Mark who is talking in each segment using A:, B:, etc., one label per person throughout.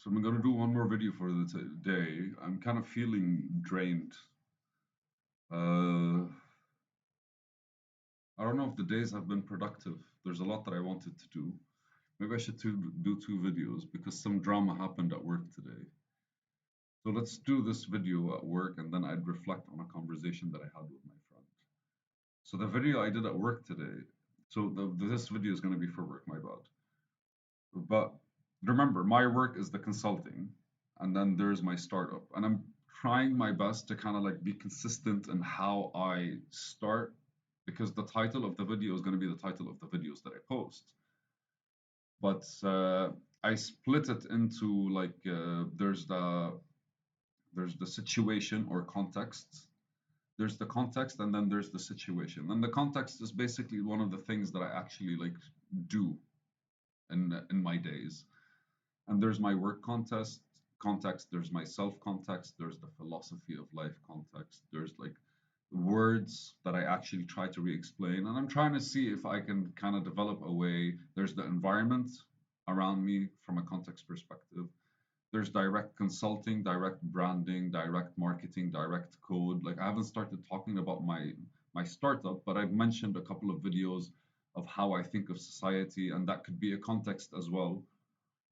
A: So I'm gonna do one more video for the day. I'm kind of feeling drained. Uh, I don't know if the days have been productive. There's a lot that I wanted to do. Maybe I should do two videos because some drama happened at work today. So let's do this video at work and then I'd reflect on a conversation that I had with my friend. So the video I did at work today, so this video is going to be for work, my bad. But remember, my work is the consulting, and then there's my startup. And I'm trying my best to kind of like be consistent in how I start because the title of the video is going to be the title of the videos that I post. But I split it into like there's the situation or context. There's the context and then there's the situation. And the context is basically one of the things that I actually like do in my days. And there's my work context, there's my self context, there's the philosophy of life context, there's like words that I actually try to re-explain, and I'm trying to see if I can kind of develop a way. There's the environment around me from a context perspective. There's direct consulting, direct branding, direct marketing, direct code. Like I haven't started talking about my startup, but I've mentioned a couple of videos of how I think of society, and that could be a context as well.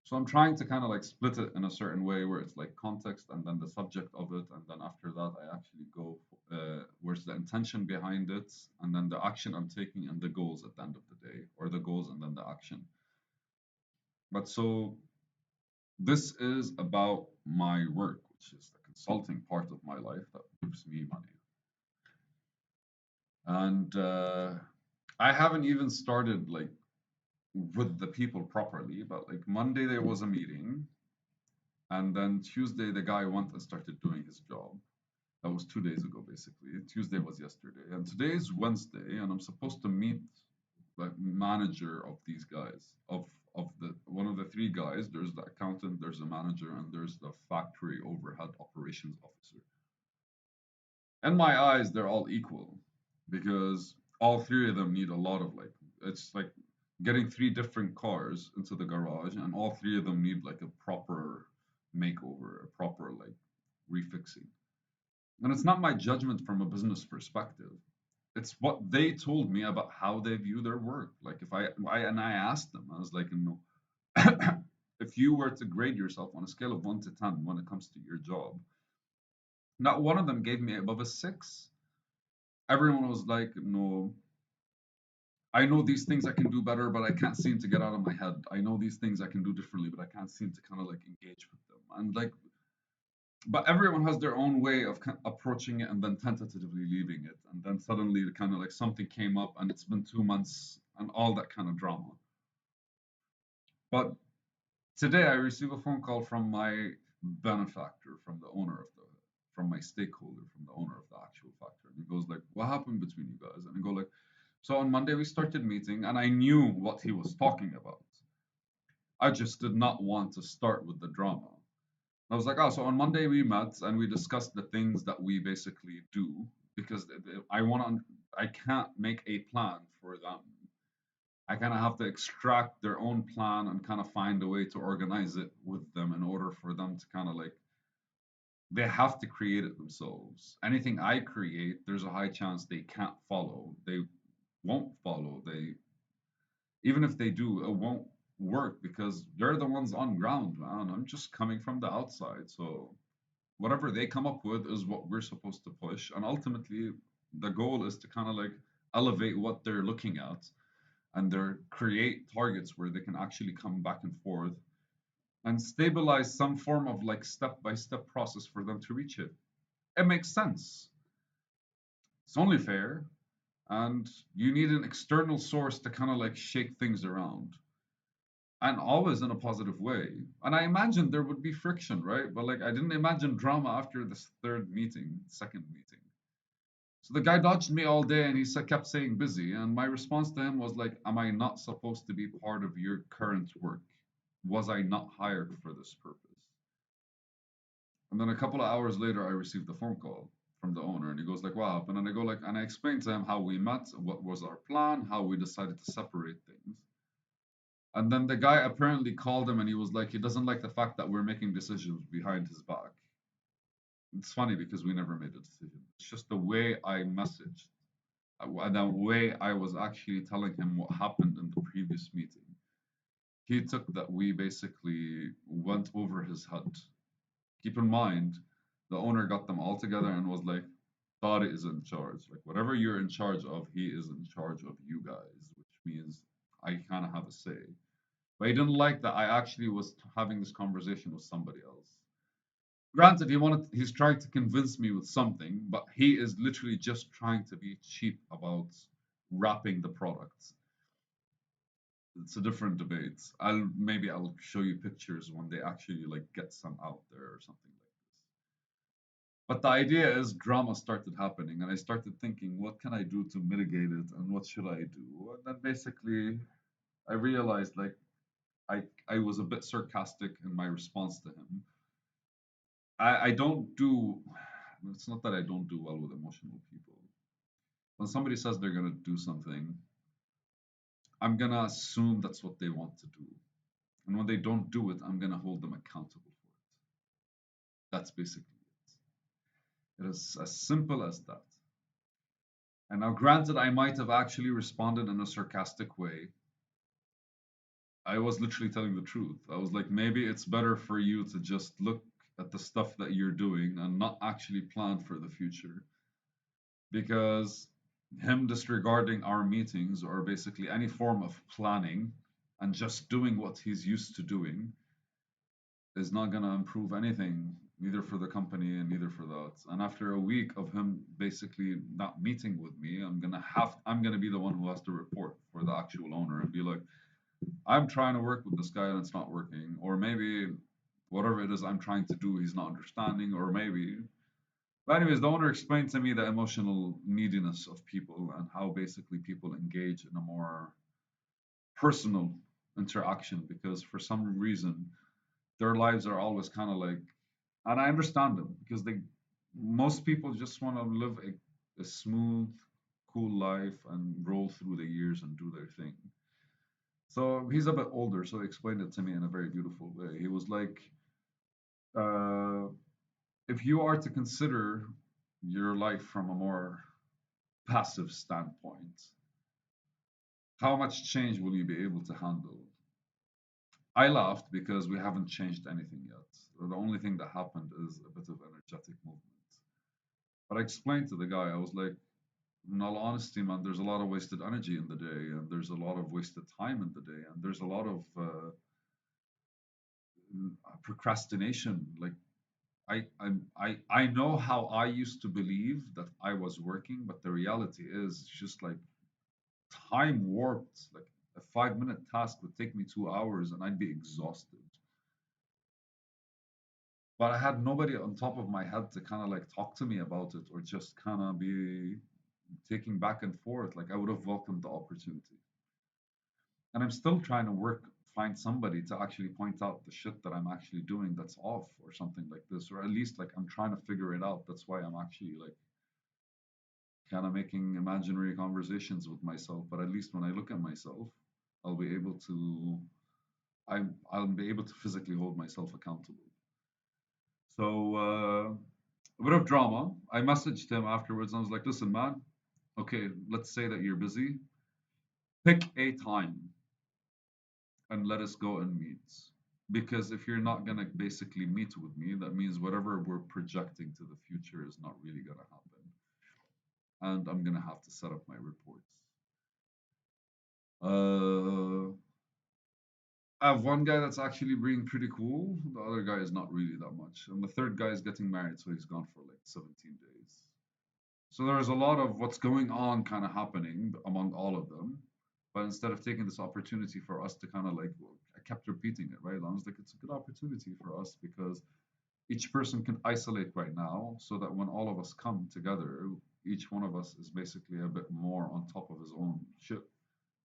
A: So I'm trying to kind of like split it in a certain way where it's like context and then the subject of it, and then after that I actually go where's the intention behind it, and then the action I'm taking and the goals at the end of the day, or the goals and then the action. But so this is about my work, which is the consulting part of my life that gives me money, and I haven't even started like with the people properly. But like Monday there was a meeting. And then Tuesday, the guy went and started doing his job. That was 2 days ago, basically. Tuesday was yesterday, and today is Wednesday, and I'm supposed to meet the manager of these guys, of the one of the three guys. There's the accountant, there's the manager, and there's the factory overhead operations officer. In my eyes, they're all equal because all three of them need a lot of like it's like getting three different cars into the garage, and all three of them need like a proper makeover, a proper like refixing. And it's not my judgment from a business perspective. It's what they told me about how they view their work. Like if I asked them, I was like, if you were to grade yourself on a scale of 1 to 10 when it comes to your job, not one of them gave me above a 6. Everyone was like, no, I know these things I can do better, but I can't seem to get out of my head. I know these things I can do differently, but I can't seem to kind of like engage with them. And like, but everyone has their own way of approaching it and then tentatively leaving it. And then suddenly, kind of like something came up, and it's been 2 months and all that kind of drama. But today, I received a phone call from my benefactor, from the owner of from my stakeholder, from the owner of the actual factory. And he goes like, "What happened between you guys?" And I go like, "So on Monday we started meeting, and I knew what he was talking about. I just did not want to start with the drama." I was like, "Oh, so on Monday we met and we discussed the things that we basically do because I want to. I can't make a plan for them. I kind of have to extract their own plan and kind of find a way to organize it with them in order for them to kind of like they have to create it themselves. Anything I create, there's a high chance they can't follow. They won't follow. They even if they do, it won't work because they're the ones on ground, man. I'm just coming from the outside, so whatever they come up with is what we're supposed to push, and ultimately the goal is to kind of like elevate what they're looking at and they create targets where they can actually come back and forth and stabilize some form of like step by step process for them to reach it. It makes sense. It's only fair, and you need an external source to kind of like shake things around, and always in a positive way. And I imagined there would be friction, right? But like I didn't imagine drama after this third meeting, second meeting. So the guy dodged me all day and he kept saying busy. And my response to him was like, am I not supposed to be part of your current work? Was I not hired for this purpose? And then a couple of hours later, I received a phone call from the owner and he goes like, what happened? And I go like, and I explained to him how we met, what was our plan, how we decided to separate things. And then the guy apparently called him and he was like, he doesn't like the fact that we're making decisions behind his back. It's funny because we never made a decision. It's just the way I messaged, the way I was actually telling him what happened in the previous meeting. He took that we basically went over his head. Keep in mind, the owner got them all together and was like, Tariq is in charge. Like, whatever you're in charge of, he is in charge of you guys, which means I kind of have a say. But he didn't like that I actually was having this conversation with somebody else. Granted, he's trying to convince me with something, but he is literally just trying to be cheap about wrapping the products. It's a different debate. I'll show you pictures when they actually like get some out there or something like this. But the idea is drama started happening, and I started thinking, what can I do to mitigate it, and what should I do? And then basically, I realized like I was a bit sarcastic in my response to him. I don't do. It's not that I don't do well with emotional people. When somebody says they're gonna do something, I'm gonna assume that's what they want to do, and when they don't do it, I'm gonna hold them accountable for it. That's basically it. It is as simple as that. And now, granted, I might have actually responded in a sarcastic way. I was literally telling the truth. I was like, maybe it's better for you to just look at the stuff that you're doing and not actually plan for the future. Because him disregarding our meetings or basically any form of planning and just doing what he's used to doing is not going to improve anything, neither for the company and neither for that. And after a week of him basically not meeting with me, I'm gonna be the one who has to report for the actual owner and be like, I'm trying to work with this guy and it's not working, or maybe whatever it is I'm trying to do, he's not understanding, or maybe. But anyways, the owner explained to me the emotional neediness of people and how basically people engage in a more personal interaction because for some reason their lives are always kind of like, and I understand them because most people just want to live a smooth, cool life and roll through the years and do their thing. So he's a bit older, so he explained it to me in a very beautiful way. He was like, uh, if you are to consider your life from a more passive standpoint, how much change will you be able to handle? I laughed because we haven't changed anything yet. The only thing that happened is a bit of energetic movement. But I explained to the guy, I was like, in all honesty, man, there's a lot of wasted energy in the day, and there's a lot of wasted time in the day, and there's a lot of procrastination. Like I know how I used to believe that I was working, but the reality is just like time warped. Like a 5 minute task would take me 2 hours, and I'd be exhausted. But I had nobody on top of my head to kind of like talk to me about it or just kind of be taking back and forth. Like I would have welcomed the opportunity. And I'm still trying to find somebody to actually point out the shit that I'm actually doing that's off or something like this, or at least like I'm trying to figure it out. That's why I'm actually like kind of making imaginary conversations with myself. But at least when I look at myself, I'll be able to I'll be able to physically hold myself accountable. So a bit of drama. I messaged him afterwards and I was like, listen, man, okay, let's say that you're busy. Pick a time and let us go and meet. Because if you're not gonna basically meet with me, that means whatever we're projecting to the future is not really gonna happen. And I'm gonna have to set up my reports. Uh, I have one guy that's actually being pretty cool. The other guy is not really that much. And the third guy is getting married, so he's gone for like 17 days. So there's a lot of what's going on kind of happening among all of them. But instead of taking this opportunity for us to kind of like, well, I kept repeating it, right? I was like, it's a good opportunity for us because each person can isolate right now so that when all of us come together, each one of us is basically a bit more on top of his own shit.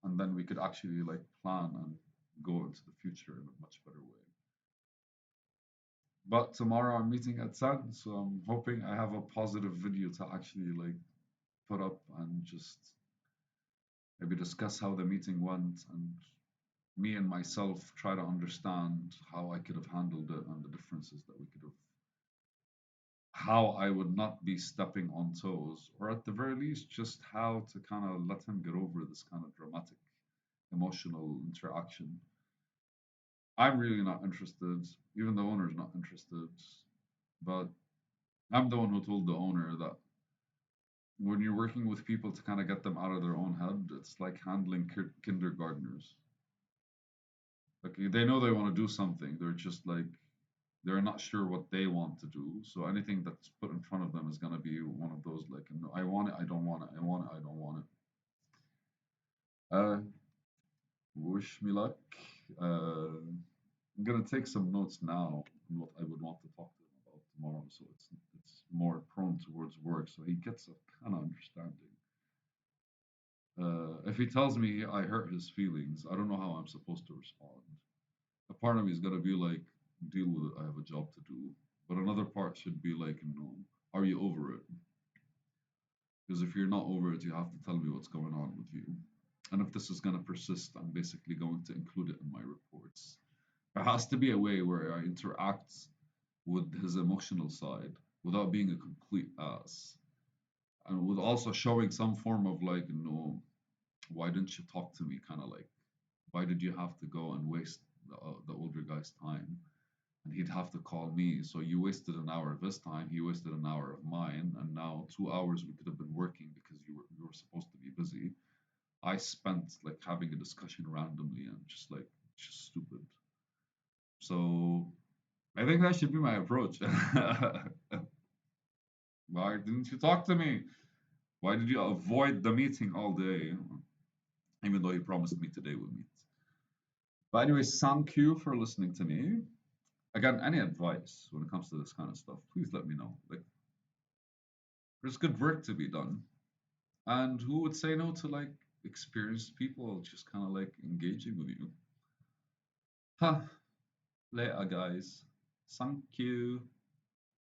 A: And then we could actually like plan and go into the future in a much better way. But tomorrow I'm meeting at 10, so I'm hoping I have a positive video to actually like put up and just maybe discuss how the meeting went and me and myself try to understand how I could have handled it and the differences that we could have, how I would not be stepping on toes, or at the very least, just how to kind of let him get over this kind of dramatic emotional interaction. I'm really not interested, even the owner's not interested, but I'm the one who told the owner that when you're working with people to kind of get them out of their own head, it's like handling kindergartners. Like they know they want to do something, they're just like they're not sure what they want to do. So anything that's put in front of them is gonna be one of those like, no, I want it, I don't want it, I want it, I don't want it. Wish me luck. I'm gonna take some notes now on what I would want to talk to him about tomorrow, so it's more prone towards work, so he gets a kind of understanding. If he tells me I hurt his feelings, I don't know how I'm supposed to respond. A part of me is gonna be like, deal with it. I have a job to do. But another part should be like, are you over it? Because if you're not over it, you have to tell me what's going on with you. And if this is gonna persist, I'm basically going to include it in my reports. There has to be a way where I interact with his emotional side without being a complete ass. And with also showing some form of like, no, why didn't you talk to me? Kind of like, why did you have to go and waste the older guy's time? And he'd have to call me. So you wasted an hour of his time, he wasted an hour of mine, and now 2 hours we could have been working because you were supposed to be busy. I spent like having a discussion randomly and just stupid. So I think that should be my approach. Why didn't you talk to me? Why did you avoid the meeting all day? Even though he promised me today we'll meet. But anyways, thank you for listening to me. Again, any advice when it comes to this kind of stuff, please let me know. Like, there's good work to be done. And who would say no to like experienced people just kind of like engaging with you? Huh, later, guys. Thank you.